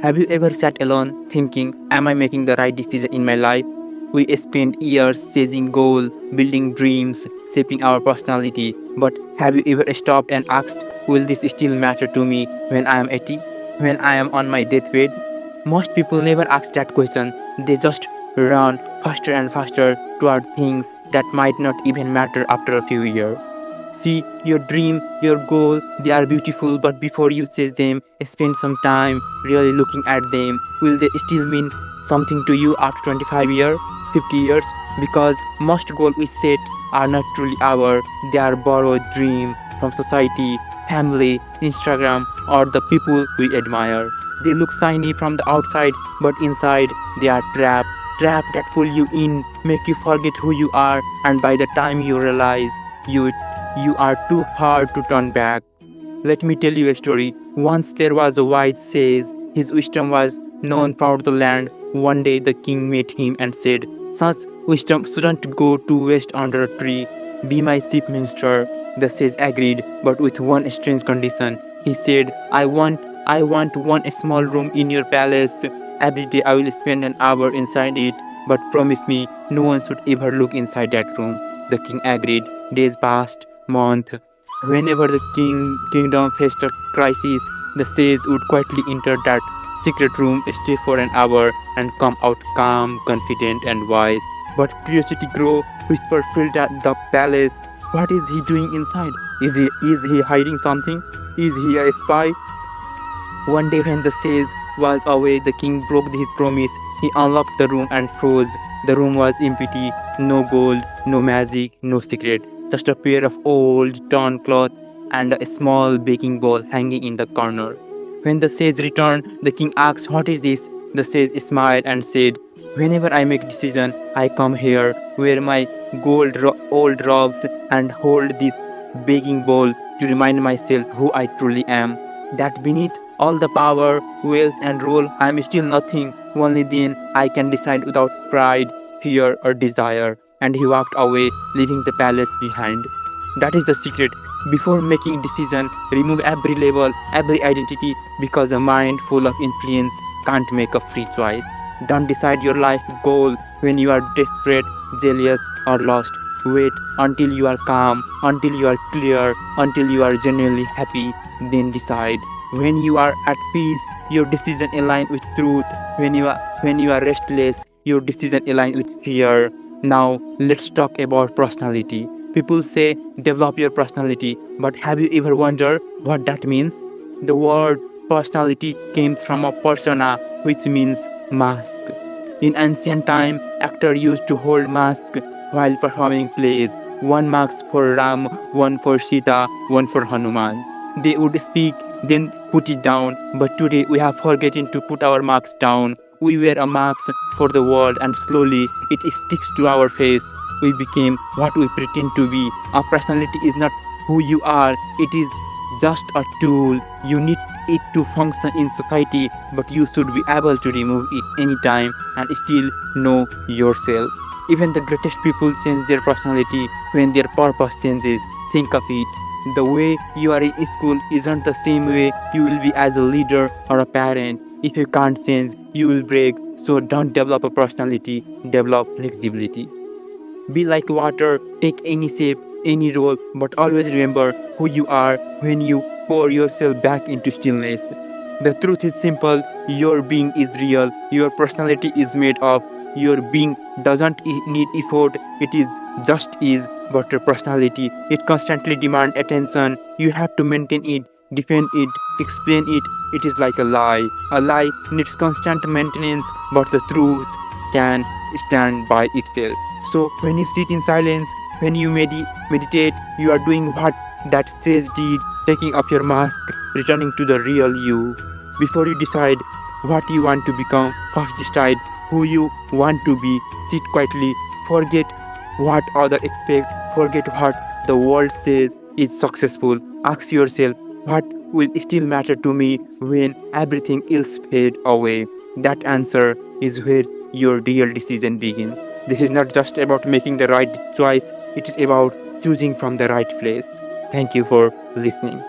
Have you ever sat alone thinking, am I making the right decision in my life? We spend years chasing goals, building dreams, shaping our personality. But have you ever stopped and asked, will this still matter to me when I am 80? When I am on my deathbed? Most people never ask that question. They just run faster and faster toward things that might not even matter after a few years. See, your dream, your goal, they are beautiful, but before you chase them, spend some time really looking at them. Will they still mean something to you after 25 years, 50 years? Because most goals we set are not truly ours, they are borrowed dreams from society, family, Instagram, or the people we admire. They look shiny from the outside, but inside they are trapped. Traps that pull you in, make you forget who you are, and by the time you realize, you you are too hard to turn back. Let me tell you a story. Once there was a wise sage. His wisdom was known throughout the land. One day the king met him and said, such wisdom shouldn't go to waste under a tree. Be my chief minister. The sage agreed, but with one strange condition. He said, I want one small room in your palace. Every day I will spend an hour inside it, but promise me no one should ever look inside that room. The king agreed. Days passed, months. Whenever the kingdom faced a crisis, the sage would quietly enter that secret room, stay for an hour, and come out calm, confident, and wise. But curiosity grew, whisper filled the palace. What is he doing inside? Is he hiding something? Is he a spy? One day when the sage was away, the king broke his promise. He unlocked the room and froze. The room was empty, no gold, no magic, no secret. Just a pair of old torn cloth and a small baking bowl hanging in the corner. When the sage returned, the king asked, what is this? The sage smiled and said, whenever I make decision, I come here, wear my old robes and hold this baking bowl to remind myself who I truly am. That beneath all the power, wealth and rule, I am still nothing. Only then I can decide without pride, fear or desire. And he walked away, leaving the palace behind. That is the secret. Before making decision, remove every label, every identity, because a mind full of influence can't make a free choice. Don't decide your life goal when you are desperate, jealous or lost. Wait until you are calm, until you are clear, until you are genuinely happy, then decide. When you are at peace, your decision align with truth. When you are restless, your decision align with fear. Now let's talk about personality. People say develop your personality, but have you ever wondered what that means? The word personality comes from a persona, which means mask. In ancient time, actors used to hold mask while performing plays. One mask for Ram, one for Sita, one for Hanuman. They would speak, then put it down. But today we have forgotten to put our masks down. We wear a mask for the world and slowly it sticks to our face. We became what we pretend to be. Our personality is not who you are. It is just a tool. You need it to function in society, but you should be able to remove it anytime and still know yourself. Even the greatest people change their personality when their purpose changes. Think of it. The way you are in school isn't the same way you will be as a leader or a parent. If you can't change, you will break. So don't develop a personality, develop flexibility. Be like water, take any shape, any role, but always remember who you are when you pour yourself back into stillness. The truth is simple, your being is real, your personality is made of, your being doesn't need effort, it is just is, but your personality, it constantly demands attention, you have to maintain it, defend it, explain it, it is like a lie. A lie needs constant maintenance, but the truth can stand by itself. So when you sit in silence, when you meditate, you are doing what that sage did, taking off your mask, returning to the real you. Before you decide what you want to become, first decide who you want to be. Sit quietly, forget what others expect, forget what the world says is successful. Ask yourself, what will still matter to me when everything else fades away? That answer is where your real decision begins. This is not just about making the right choice, it is about choosing from the right place. Thank you for listening.